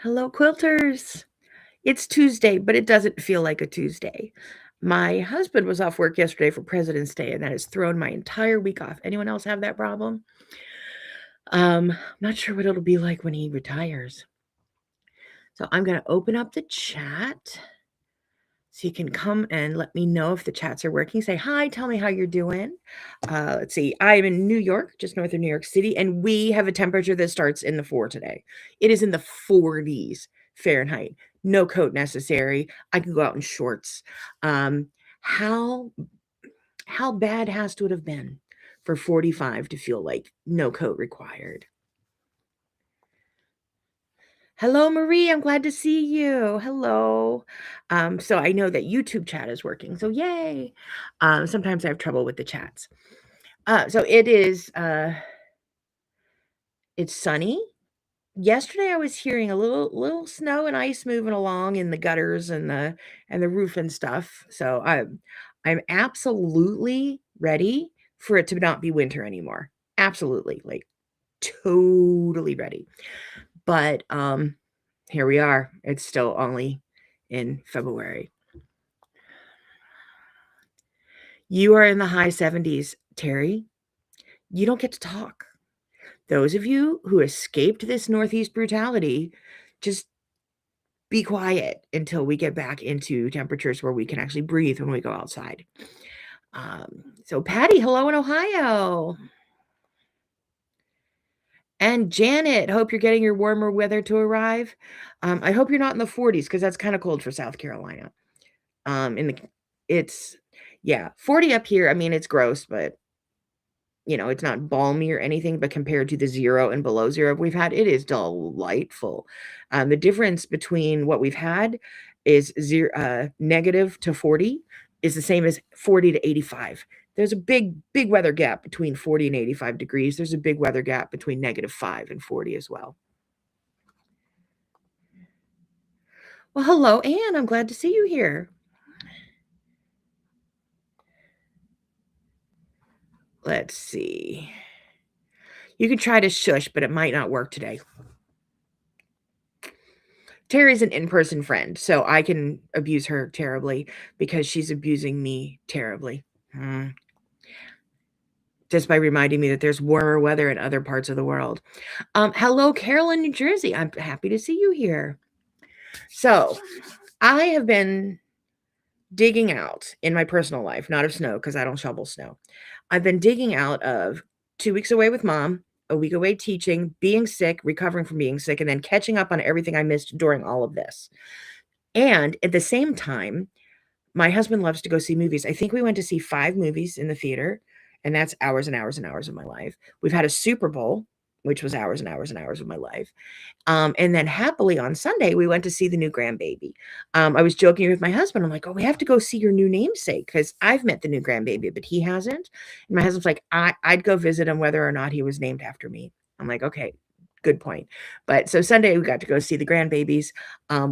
Hello, quilters. It's Tuesday, but it doesn't feel like a Tuesday. My husband was off work yesterday for President's Day, and that has thrown my entire week off. Anyone else have that problem? I'm not sure what it'll be like when he retires. So I'm going to open up the chat so you can come and let me know if the chats are working. Say hi, tell me how you're doing. Let's see. I'm in New York, just north of New York City, and we have a temperature that starts in the 4 today. It is in the 40s Fahrenheit. No coat necessary. I can go out in shorts. How bad has to it have been for 45 to feel like no coat required? Hello, Marie. I'm glad to see you. Hello. So I know that YouTube chat is working. So yay. Sometimes I have trouble with the chats. So it is. It's sunny. Yesterday I was hearing a little snow and ice moving along in the gutters and the roof and stuff. So I'm absolutely ready for it to not be winter anymore. Absolutely, like totally ready. But here we are. It's still only in February. You are in the high 70s, Terry. You don't get to talk. Those of you who escaped this Northeast brutality, just be quiet until we get back into temperatures where we can actually breathe when we go outside. So Patty, hello in Ohio. And Janet, hope you're getting your warmer weather to arrive. I hope you're not in the 40s because that's kind of cold for South Carolina. It's 40 up here. I mean, it's gross, but it's not balmy or anything, but compared to the 0 and below 0 we've had, it is delightful. The difference between what we've had is negative to 40 is the same as 40 to 85. There's a big weather gap between 40 and 85 degrees. There's a big weather gap between -5 and 40 as well. Well, hello, Anne. I'm glad to see you here. Let's see. You can try to shush, but it might not work today. Terry's an in-person friend, so I can abuse her terribly because she's abusing me terribly. Just by reminding me that there's warmer weather in other parts of the world. Hello, Carolyn, New Jersey. I'm happy to see you here. So I have been digging out in my personal life, not of snow, because I don't shovel snow. I've been digging out of 2 weeks away with mom, a week away teaching, being sick, recovering from being sick, and then catching up on everything I missed during all of this. And at the same time, my husband loves to go see movies. I think we went to see 5 movies in the theater, and that's hours and hours and hours of my life. We've had a Super Bowl, which was hours and hours and hours of my life. And then happily on Sunday, we went to see the new grandbaby. I was joking with my husband. I'm like, oh, we have to go see your new namesake because I've met the new grandbaby, but he hasn't. And my husband's like, I'd go visit him whether or not he was named after me. I'm like, okay, good point. But so Sunday we got to go see the grandbabies,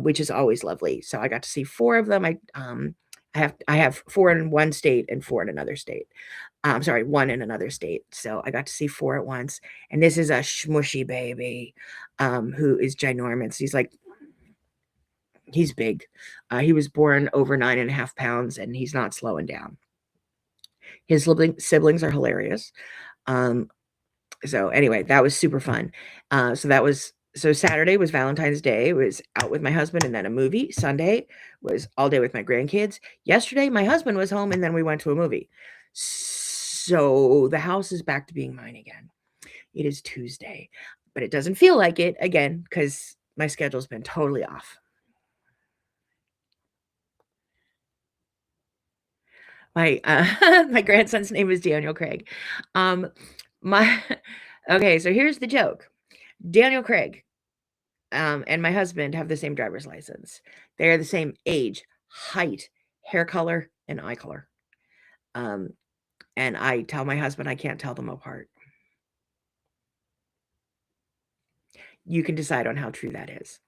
which is always lovely. So I got to see 4 of them. I have 4 in one state and 4 in another state. Sorry, 1 in another state. So I got to see 4 at once. And this is a smushy baby who is ginormous. He's big. He was born over 9.5 pounds and he's not slowing down. His siblings are hilarious. So anyway, that was super fun. So Saturday was Valentine's Day. It was out with my husband and then a movie. Sunday was all day with my grandkids. Yesterday, my husband was home and then we went to a movie. So the house is back to being mine again. It is Tuesday, but it doesn't feel like it again because my schedule's been totally off. My my grandson's name is Daniel Craig. Okay, so here's the joke. Daniel Craig and my husband have the same driver's license. They are the same age, height, hair color, and eye color. And I tell my husband I can't tell them apart. You can decide on how true that is.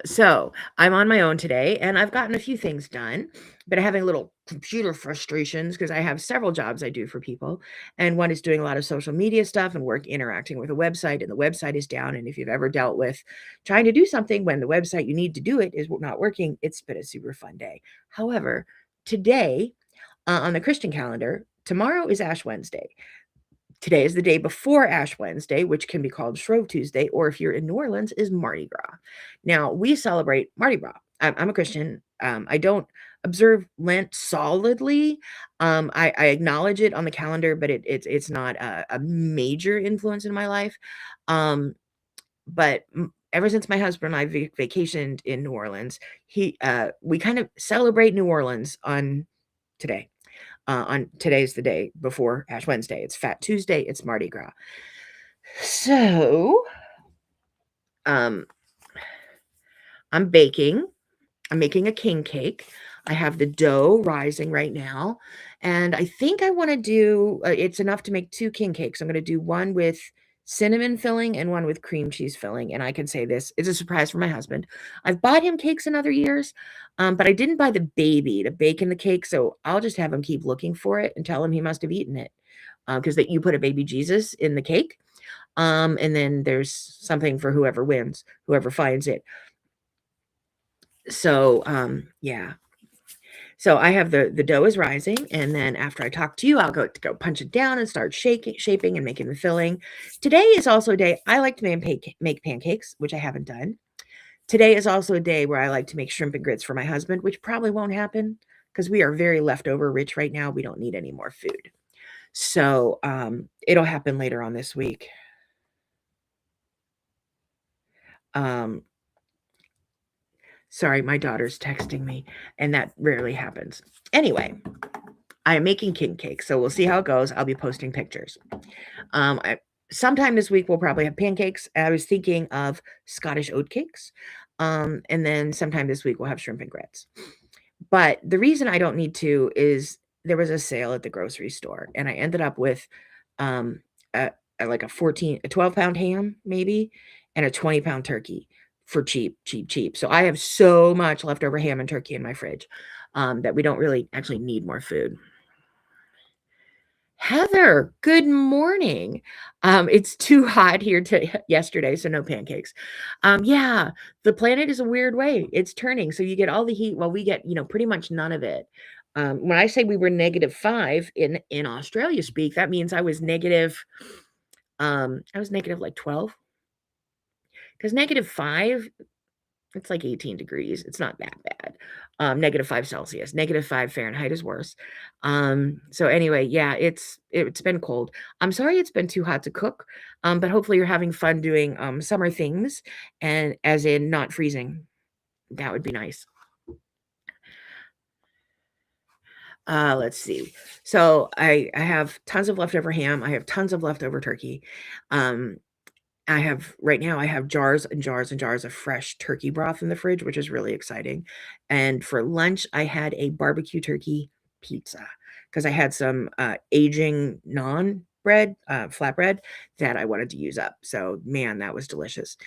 So I'm on my own today and I've gotten a few things done, but I'm having little computer frustrations because I have several jobs I do for people. And one is doing a lot of social media stuff and work interacting with a website, and the website is down. And if you've ever dealt with trying to do something when the website you need to do it is not working, it's been a super fun day. However, today on the Christian calendar, tomorrow is Ash Wednesday. Today is the day before Ash Wednesday, which can be called Shrove Tuesday, or if you're in New Orleans, is Mardi Gras. Now, we celebrate Mardi Gras. I'm a Christian. I don't observe Lent solidly. I acknowledge it on the calendar, but it's not a major influence in my life. But ever since my husband and I vacationed in New Orleans, we kind of celebrate New Orleans on today's the day before Ash Wednesday. It's Fat Tuesday. It's Mardi Gras. So, um, I'm baking. I'm making a king cake. I have the dough rising right now, and I think I want to do. It's enough to make two king cakes. I'm going to do one with cinnamon filling and one with cream cheese filling. And I can say this is a surprise for my husband. I've bought him cakes in other years, but I didn't buy the baby to bake in the cake, so I'll just have him keep looking for it and tell him he must have eaten it, because that you put a baby Jesus in the cake, and then there's something for whoever wins, whoever finds it. So, yeah. So I have the dough is rising, and then after I talk to you, I'll go punch it down and start shaping and making the filling. Today is also a day I like to make pancakes, which I haven't done. Today is also a day where I like to make shrimp and grits for my husband, which probably won't happen because we are very leftover rich right now. We don't need any more food. So it'll happen later on this week. Um, Sorry, my daughter's texting me, and that rarely happens. Anyway, I am making king cake, so we'll see how it goes. I'll be posting pictures. Sometime this week we'll probably have pancakes. I was thinking of Scottish oat cakes, and then sometime this week we'll have shrimp and grits. But the reason I don't need to is there was a sale at the grocery store, and I ended up with um, like a 12-pound ham maybe, and a 20-pound turkey for cheap, cheap, cheap. So I have so much leftover ham and turkey in my fridge that we don't really actually need more food. Heather, good morning. It's too hot here to yesterday, so no pancakes. Yeah, the planet is a weird way. It's turning, so you get all the heat while we get, pretty much none of it. When I say we were -5 in Australia speak, that means I was negative like 12. Because -5, it's like 18 degrees. It's not that bad. -5 Celsius, -5 Fahrenheit is worse. So anyway, yeah, it's been cold. I'm sorry it's been too hot to cook, but hopefully you're having fun doing summer things, and as in not freezing. That would be nice. Let's see. So I have tons of leftover ham. I have tons of leftover turkey. Um, right now I have jars and jars and jars of fresh turkey broth in the fridge, which is really exciting. And for lunch, I had a barbecue turkey pizza because I had some aging naan bread, flatbread that I wanted to use up. So man, that was delicious.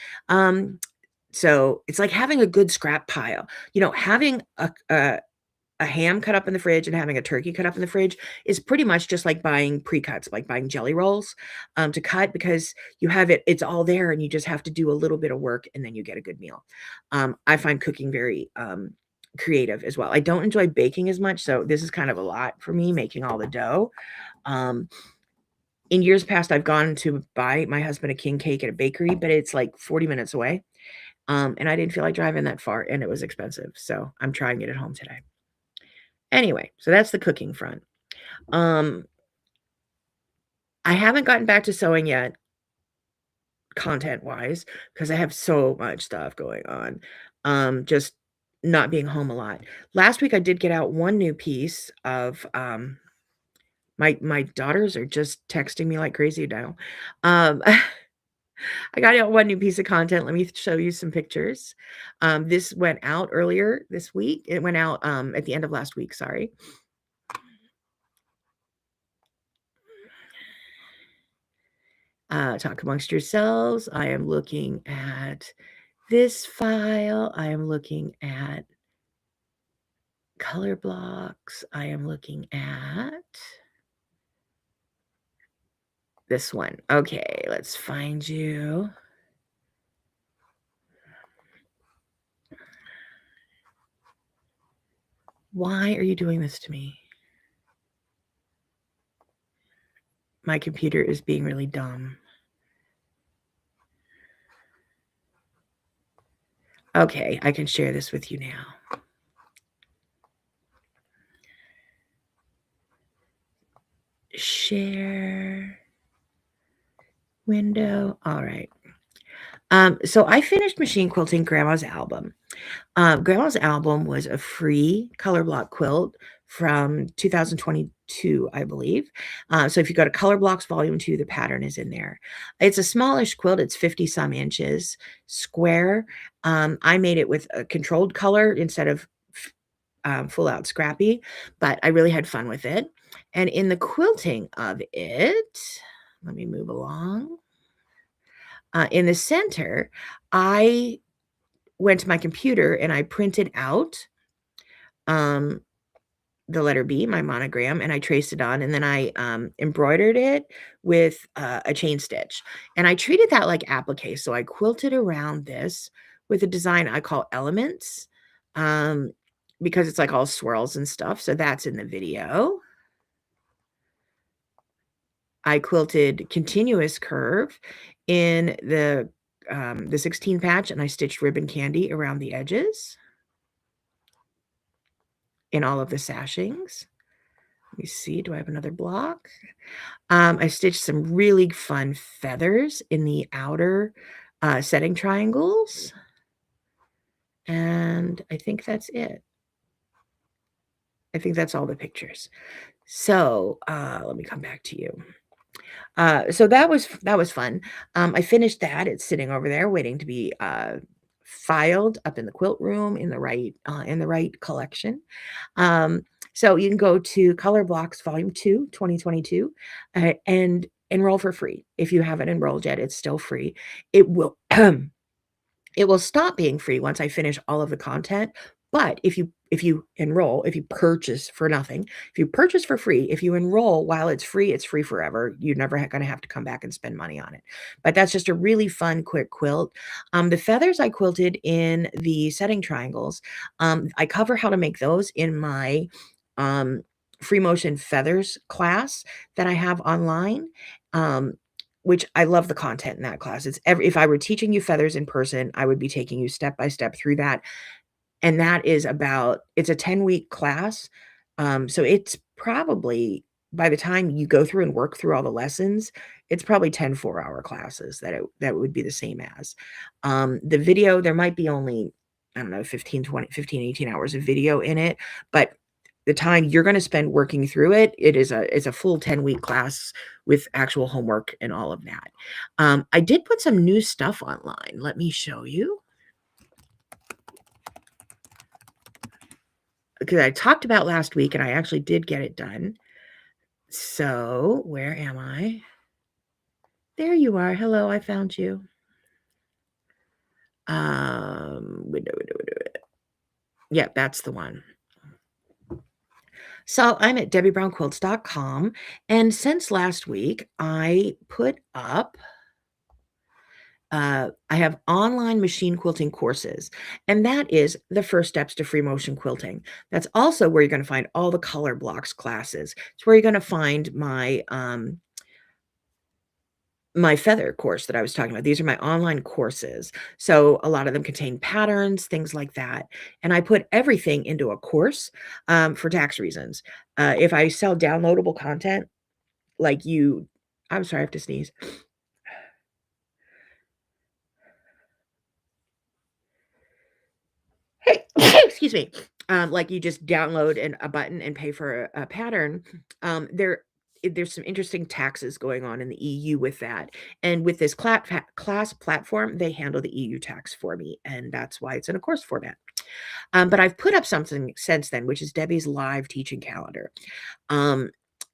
So it's like having a good scrap pile. Having a ham cut up in the fridge and having a turkey cut up in the fridge is pretty much just like buying pre-cuts, like buying jelly rolls, to cut, because it's all there and you just have to do a little bit of work and then you get a good meal. I find cooking very creative as well. I don't enjoy baking as much, so this is kind of a lot for me, making all the dough. In years past, I've gone to buy my husband a king cake at a bakery, but it's like 40 minutes away. And I didn't feel like driving that far, and it was expensive. So I'm trying it at home today. Anyway, so that's the cooking front. Um, I haven't gotten back to sewing yet, content-wise, because I have so much stuff going on. Just not being home a lot. Last week, I did get out one new piece of, my daughters are just texting me like crazy now. I got out one new piece of content. Let me show you some pictures. This went out earlier this week. It went out, at the end of last week, sorry. Talk amongst yourselves. I am looking at This file, I am looking at color blocks. I am looking at this one. Okay, let's find you. Why are you doing this to me? My computer is being really dumb. Okay, I can share this with you now. Share window. All right. So I finished machine quilting Grandma's album. Grandma's album was a free color block quilt from 2022, I believe. So if you go to Color Blocks Volume 2, the pattern is in there. It's a smallish quilt. It's 50 some inches square. I made it with a controlled color instead of full out scrappy, but I really had fun with it. And in the quilting of it, let me move along. In the center, I went to my computer and I printed out the letter B, my monogram, and I traced it on, and then I embroidered it with a chain stitch. And I treated that like applique. So I quilted around this with a design I call Elements, because it's like all swirls and stuff. So that's in the video. I quilted Continuous Curve in the 16 patch, and I stitched ribbon candy around the edges in all of the sashings. Let me see, do I have another block? I stitched some really fun feathers in the outer setting triangles. And I think that's it. I think that's all the pictures. So let me come back to you. So that was fun. I finished that. It's sitting over there waiting to be filed up in the quilt room in the right collection. So you can go to Color Blocks Volume 2, 2022, and enroll for free. If you haven't enrolled yet, it's still free. It will it will stop being free once I finish all of the content. But if you enroll, if you purchase for nothing, if you purchase for free, if you enroll while it's free forever. You're never going to have to come back and spend money on it. But that's just a really fun, quick quilt. The feathers I quilted in the setting triangles. I cover how to make those in my free motion feathers class that I have online. Which I love the content in that class. If I were teaching you feathers in person, I would be taking you step by step through that. And that is it's a 10-week class. So it's probably, by the time you go through and work through all the lessons, it's probably 10 4-hour classes that would be the same as. The video, there might be only, I don't know, 15, 18 hours of video in it, but the time you're going to spend working through it's a full 10-week class with actual homework and all of that. I did put some new stuff online. Let me show you. Because I talked about last week and I actually did get it done. So where am I? There you are. Hello, I found you. Window. Yeah, that's the one. So I'm at DebbieBrownQuilts.com, and since last week, I put up I have online machine quilting courses, and that is the first steps to free motion quilting. That's also where you're going to find all the color blocks classes. It's where you're going to find my feather course that I was talking about. These are my online courses. So a lot of them contain patterns, things like that. And I put everything into a course for tax reasons. If I sell downloadable content, I'm sorry, I have to sneeze. Hey, excuse me. Like you just download a button and pay for a pattern. There's some interesting taxes going on in the EU with that. And with this class platform, they handle the EU tax for me. And that's why it's in a course format. But I've put up something since then, which is Debbie's live teaching calendar.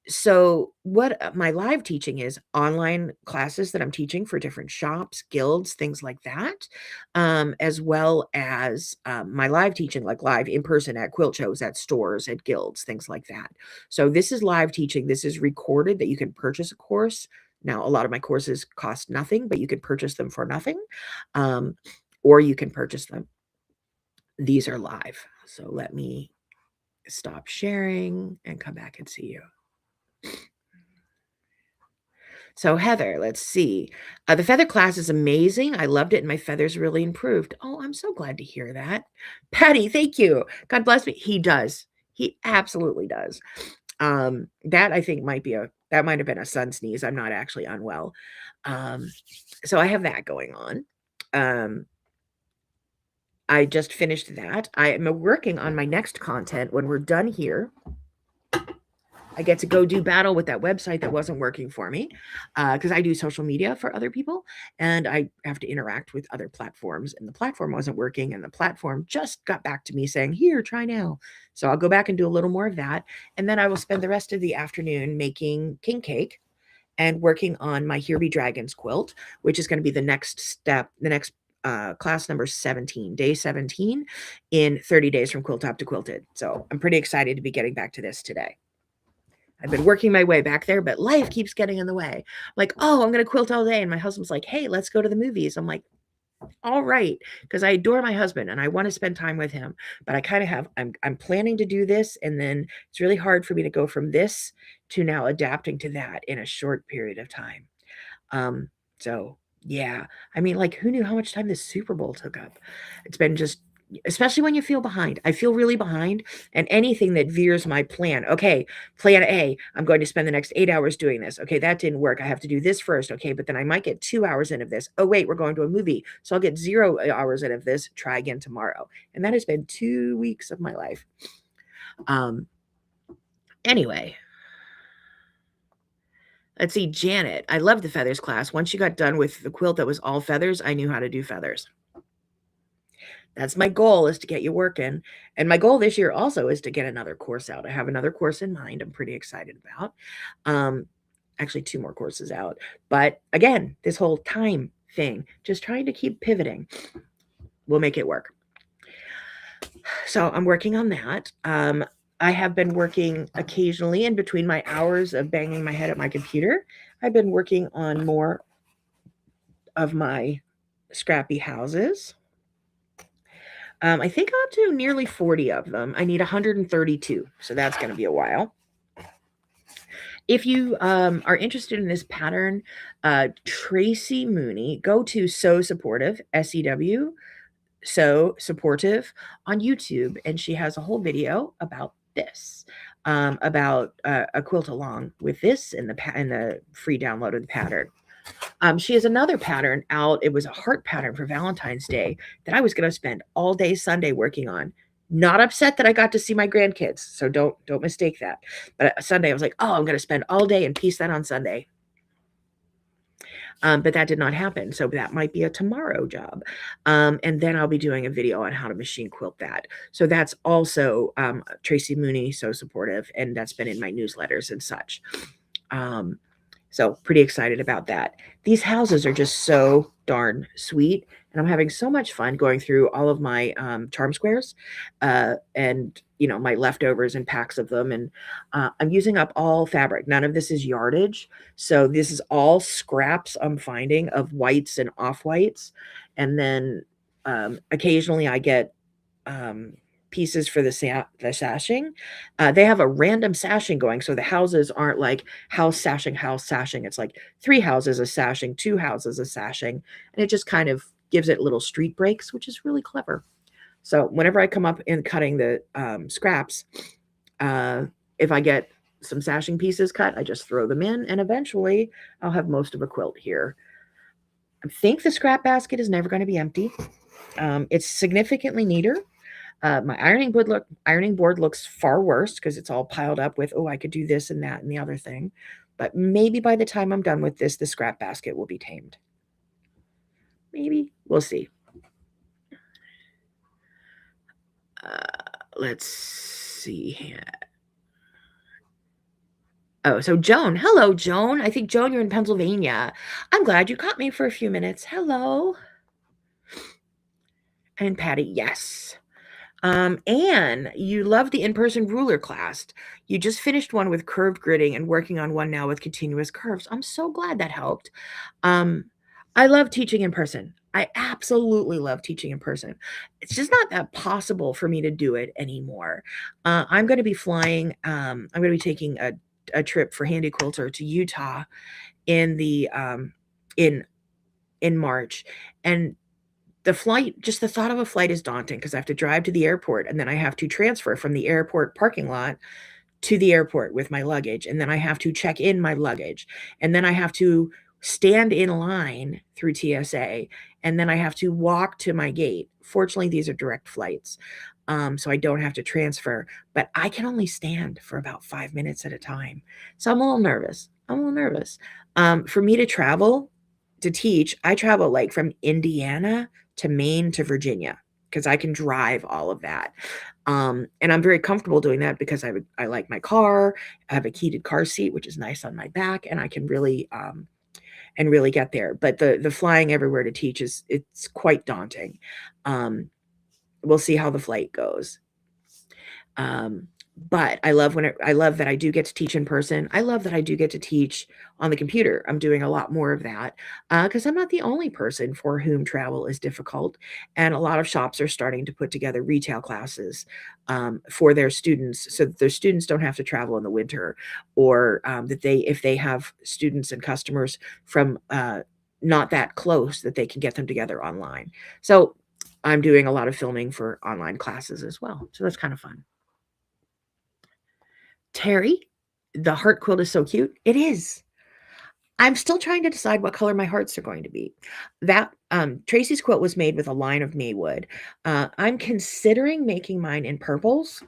So what my live teaching is online classes that I'm teaching for different shops, guilds, things like that, as well as my live teaching, like live in person at quilt shows, at stores, at guilds, things like that. So this is live teaching. This is recorded that you can purchase a course. Now, a lot of my courses cost nothing, but you can purchase them for nothing, um, or you can purchase them. These are live. So let me stop sharing and come back and see you. So Heather, let's see. The feather class is amazing. I loved it and my feathers really improved. Oh, I'm so glad to hear that. Patty, thank you. God bless me. He does. He absolutely does. That I think that might have been a sun sneeze. I'm not actually unwell. So I have that going on. I just finished that. I am working on my next content when we're done here. I get to go do battle with that website that wasn't working for me because I do social media for other people and I have to interact with other platforms. And the platform wasn't working, and the platform just got back to me saying, "Here, try now." So I'll go back and do a little more of that. And then I will spend the rest of the afternoon making king cake and working on my Here Be Dragons quilt, which is going to be the next step, the next class number 17, day 17 in 30 days from quilt top to quilted. So I'm pretty excited to be getting back to this today. I've been working my way back there, but life keeps getting in the way. I'm like, oh, I'm going to quilt all day. And my husband's like, hey, let's go to the movies. I'm like, all right. Because I adore my husband and I want to spend time with him. But I kind of I'm planning to do this. And then it's really hard for me to go from this to now adapting to that in a short period of time. So yeah, I mean, like, who knew how much time the Super Bowl took up? It's been just, especially when you feel behind. I feel really behind, and anything that veers my plan. Okay, plan A, I'm going to spend the next 8 hours doing this. Okay, that didn't work. I have to do this first. Okay, but then I might get 2 hours in of this. Oh, wait, we're going to a movie. So I'll get 0 hours in of this. Try again tomorrow. And that has been 2 weeks of my life. Anyway, let's see, Janet. I love the feathers class. Once you got done with the quilt that was all feathers, I knew how to do feathers. That's my goal, is to get you working. And my goal this year also is to get another course out. I have another course in mind I'm pretty excited about. Actually 2 more courses out. But again, this whole time thing, just trying to keep pivoting will make it work. So I'm working on that. I have been working occasionally in between my hours of banging my head at my computer. I've been working on more of my scrappy houses. I think I'm up to nearly 40 of them. I need 132, so that's going to be a while. If you are interested in this pattern, Tracy Mooney, go to Sew Supportive, SEW, So Supportive on YouTube, and she has a whole video about this, about a quilt along with this in the free download of the pattern. She has another pattern out. It was a heart pattern for Valentine's Day that I was going to spend all day Sunday working on. Not upset that I got to see my grandkids, so don't mistake that. But Sunday I was like, oh, I'm going to spend all day and piece that on Sunday. But that did not happen. So that might be a tomorrow job. And then I'll be doing a video on how to machine quilt that. So that's also Tracy Mooney, So Supportive, and that's been in my newsletters and such. So pretty excited about that. These houses are just so darn sweet. And I'm having so much fun going through all of my charm squares and, my leftovers and packs of them. And I'm using up all fabric. None of this is yardage. So this is all scraps I'm finding of whites and off-whites. And then occasionally I get pieces for the sashing. They have a random sashing going, so the houses aren't like house sashing. It's like 3 houses a sashing, 2 houses a sashing, and it just kind of gives it little street breaks, which is really clever. So whenever I come up in cutting the scraps, if I get some sashing pieces cut, I just throw them in, and eventually I'll have most of a quilt here. I think the scrap basket is never going to be empty. It's significantly neater. My ironing board looks far worse because it's all piled up with, oh, I could do this and that and the other thing. But maybe by the time I'm done with this, the scrap basket will be tamed. Maybe. We'll see. Let's see here. Oh, so Joan. Hello, Joan. I think, Joan, you're in Pennsylvania. I'm glad you caught me for a few minutes. Hello. And Patty, yes. Anne, you love the in-person ruler class. You just finished one with curved gridding and working on one now with continuous curves. I'm so glad that helped. Um, I love teaching in person. I absolutely love teaching in person. It's just not that possible for me to do it anymore. I'm going to be flying. I'm going to be taking a trip for Handy Quilter to Utah in the in March, and the flight, just the thought of a flight is daunting because I have to drive to the airport and then I have to transfer from the airport parking lot to the airport with my luggage, and then I have to check in my luggage, and then I have to stand in line through TSA, and then I have to walk to my gate. Fortunately, these are direct flights, so I don't have to transfer, but I can only stand for about 5 minutes at a time. So I'm a little nervous. For me to travel to teach, I travel like from Indiana to Maine to Virginia because I can drive all of that. And I'm very comfortable doing that because I like my car. I have a heated car seat, which is nice on my back, and I can really get there. But the flying everywhere to teach it's quite daunting. We'll see how the flight goes. Um, but I love that I do get to teach in person. I love that I do get to teach on the computer. I'm doing a lot more of that because I'm not the only person for whom travel is difficult, and a lot of shops are starting to put together retail classes for their students, so that their students don't have to travel in the winter, or that if they have students and customers from not that close, that they can get them together online. So I'm doing a lot of filming for online classes as well. So that's kind of fun. Terry, the heart quilt is so cute. It is. I'm still trying to decide what color my hearts are going to be. That Tracy's quilt was made with a line of maywood. I'm considering making mine in purples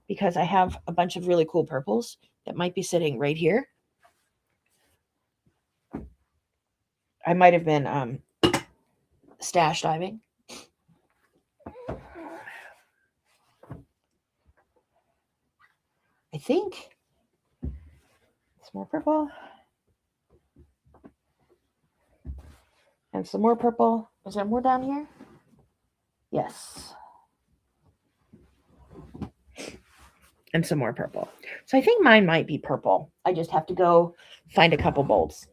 because I have a bunch of really cool purples that might be sitting right here. I might have been stash diving. I think it's more purple. And some more purple. Is there more down here? Yes. And some more purple. So I think mine might be purple. I just have to go find a couple bolts.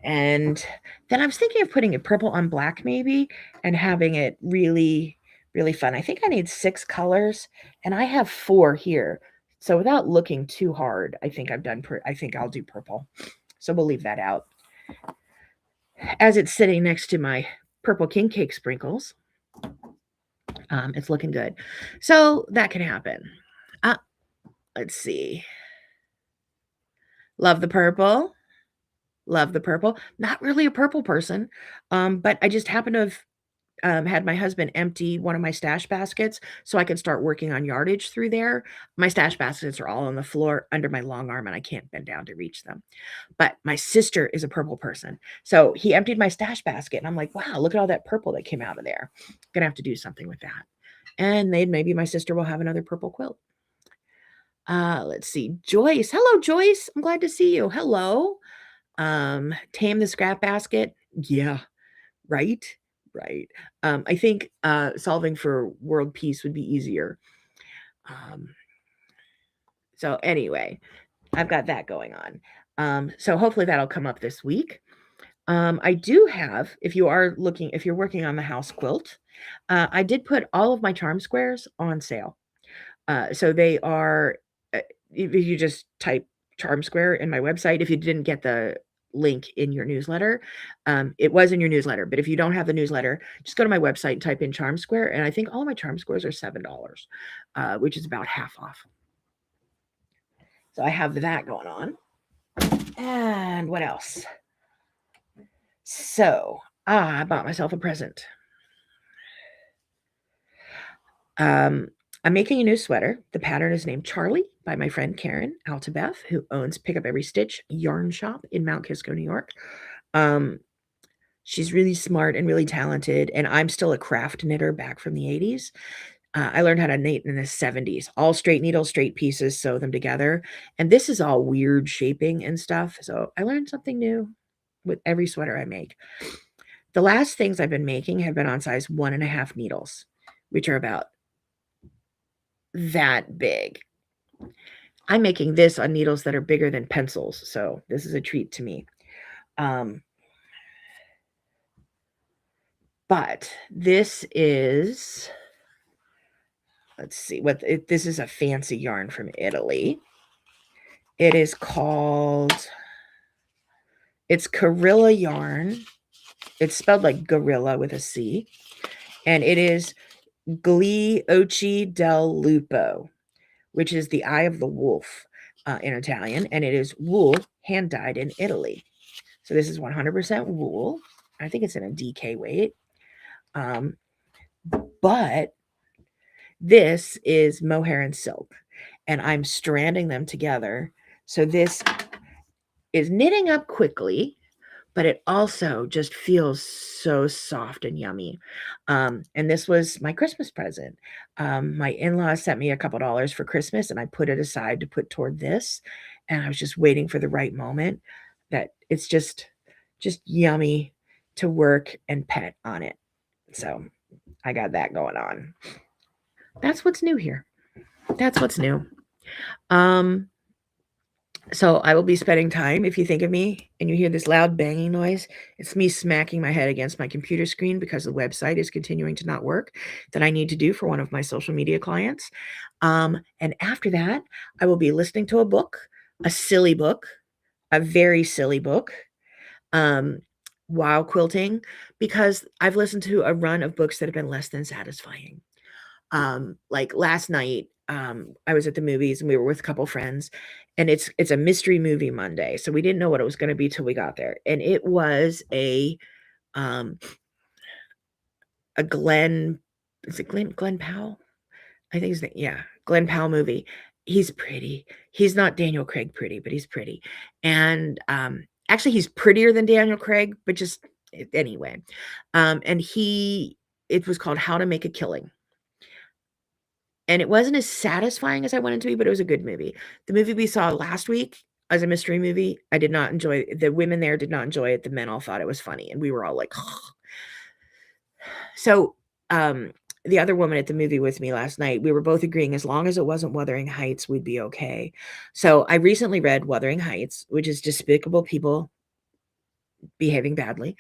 And then I was thinking of putting it purple on black maybe and having it really, really fun. I think I need 6 colors and I have 4 here. So without looking too hard, I think I think I'll do purple. So we'll leave that out. As it's sitting next to my purple king cake sprinkles, it's looking good. So that can happen. Let's see. Love the purple. Love the purple. Not really a purple person, but I just happen to have had my husband empty one of my stash baskets so I could start working on yardage through there. My stash baskets are all on the floor under my long arm and I can't bend down to reach them. But my sister is a purple person. So he emptied my stash basket and I'm like, wow, look at all that purple that came out of there. Gonna have to do something with that. And then maybe my sister will have another purple quilt. Let's see. Joyce. Hello, Joyce. I'm glad to see you. Hello. Tame the scrap basket. Yeah, right. Right. I think solving for world peace would be easier. So anyway, I've got that going on. So hopefully that'll come up this week. I do have, if you're working on the house quilt, I did put all of my charm squares on sale. So they are, if you just type charm square in my website, if you didn't get the link in your newsletter, it was in your newsletter, but if you don't have the newsletter, just go to my website and type in charm square, and I think all my charm squares are $7, which is about half off. So I have that going on. And what else? So I bought myself a present. I'm making a new sweater. The pattern is named Charlie by my friend Karen Altabeth, who owns Pick Up Every Stitch yarn shop in Mount Kisco, New York. She's really smart and really talented, and I'm still a craft knitter back from the 80s. I learned how to knit in the 70s. All straight needle, straight pieces, sew them together. And this is all weird shaping and stuff. So I learned something new with every sweater I make. The last things I've been making have been on size 1.5 needles, which are about that big. I'm making this on needles that are bigger than pencils. So this is a treat to me. But this is, let's see what this is, a fancy yarn from Italy. It is called, it's Carilla yarn. It's spelled like gorilla with a C. And it is Gli Occhi del Lupo, which is the eye of the wolf in Italian. And it is wool hand dyed in Italy. So this is 100% wool. I think it's in a DK weight. But this is mohair and silk. And I'm stranding them together. So this is knitting up quickly, but it also just feels so soft and yummy. And this was my Christmas present. My in-laws sent me a couple dollars for Christmas, and I put it aside to put toward this. And I was just waiting for the right moment that it's just yummy to work and pet on it. So I got that going on. That's what's new here. That's what's new. So I will be spending time. If you think of me and you hear this loud banging noise, it's me smacking my head against my computer screen because the website is continuing to not work that I need to do for one of my social media clients. And after that, I will be listening to a book, a silly book, a very silly book, while quilting, because I've listened to a run of books that have been less than satisfying. Like last night, I was at the movies and we were with a couple friends, and it's a mystery movie Monday. So we didn't know what it was going to be till we got there. And it was a Glenn Powell? I think his name, yeah, Glenn Powell movie. He's pretty. He's not Daniel Craig pretty, but he's pretty. And actually he's prettier than Daniel Craig, but just anyway. And it was called How to Make a Killing. And it wasn't as satisfying as I wanted to be, but it was a good movie. The movie we saw last week as a mystery movie, I did not enjoy it. The women there did not enjoy it. The men all thought it was funny. And we were all like, oh. So the other woman at the movie with me last night, we were both agreeing as long as it wasn't Wuthering Heights, we'd be okay. So I recently read Wuthering Heights, which is despicable people behaving badly.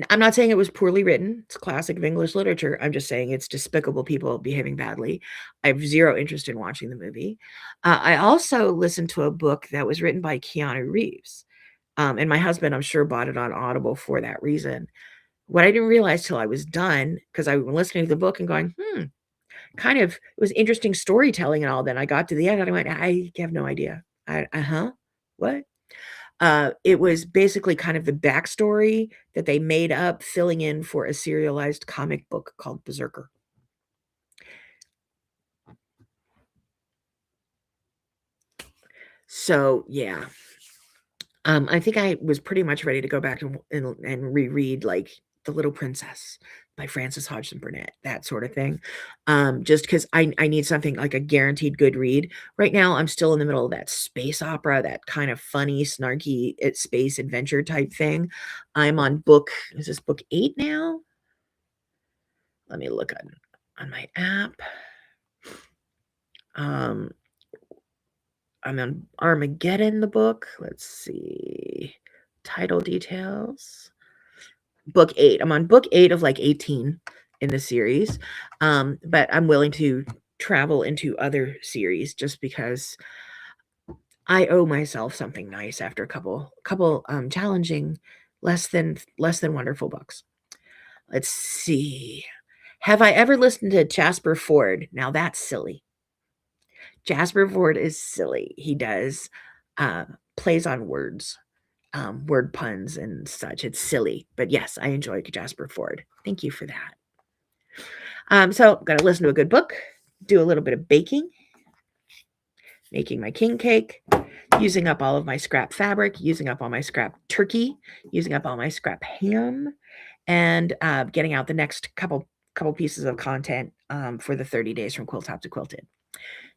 I'm not saying it was poorly written. It's classic of English literature. I'm just saying it's despicable people behaving badly. I have zero interest in watching the movie. I also listened to a book that was written by Keanu Reeves. And my husband, I'm sure, bought it on Audible for that reason. What I didn't realize till I was done, because I was listening to the book and going, kind of, it was interesting storytelling and all. Then I got to the end and I went, I have no idea. What? It was basically kind of the backstory that they made up, filling in for a serialized comic book called Berserker. So yeah, I think I was pretty much ready to go back and reread like The Little Princess by Frances Hodgson Burnett, that sort of thing. Just because I need something like a guaranteed good read. Right now, I'm still in the middle of that space opera, that kind of funny, snarky space adventure type thing. I'm on is this book 8 now? Let me look on my app. I'm on Armageddon, the book. Let's see. Title details. Book 8. I'm on book 8 of like 18 in the series. But I'm willing to travel into other series just because I owe myself something nice after a couple challenging, less than wonderful books. Let's see. Have I ever listened to Jasper Fforde? Now that's silly. Jasper Fforde is silly. He does plays on words. Word puns and such. It's silly, but yes, I enjoy Jasper Fforde. Thank you for that. So I'm going to listen to a good book, do a little bit of baking, making my king cake, using up all of my scrap fabric, using up all my scrap turkey, using up all my scrap ham, and getting out the next couple couple pieces of content for the 30 days from Quilt Top to Quilted.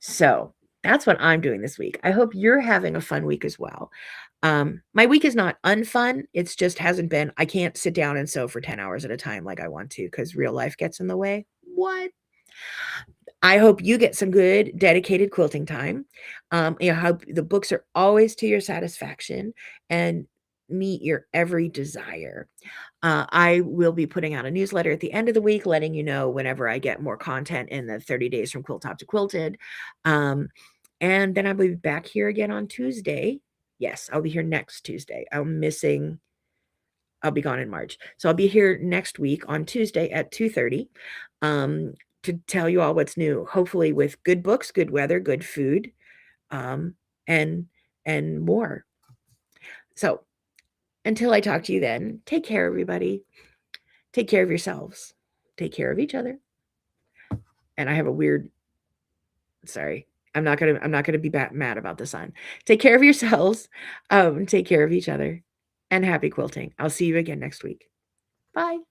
So that's what I'm doing this week. I hope you're having a fun week as well. My week is not unfun. It's just hasn't been, I can't sit down and sew for 10 hours at a time like I want to because real life gets in the way. What? I hope you get some good dedicated quilting time. I hope the books are always to your satisfaction and meet your every desire. I will be putting out a newsletter at the end of the week, letting you know whenever I get more content in the 30 days from Quilt Top to Quilted. And then I'll be back here again on Tuesday. Yes, I'll be here next Tuesday. I'll be gone in March. So I'll be here next week on Tuesday at 2:30 to tell you all what's new, hopefully with good books, good weather, good food, and more. So until I talk to you then, take care, everybody. Take care of yourselves. Take care of each other. And I have a weird, sorry, I'm not gonna be mad about the sun. Take care of yourselves. Take care of each other, and happy quilting. I'll see you again next week. Bye.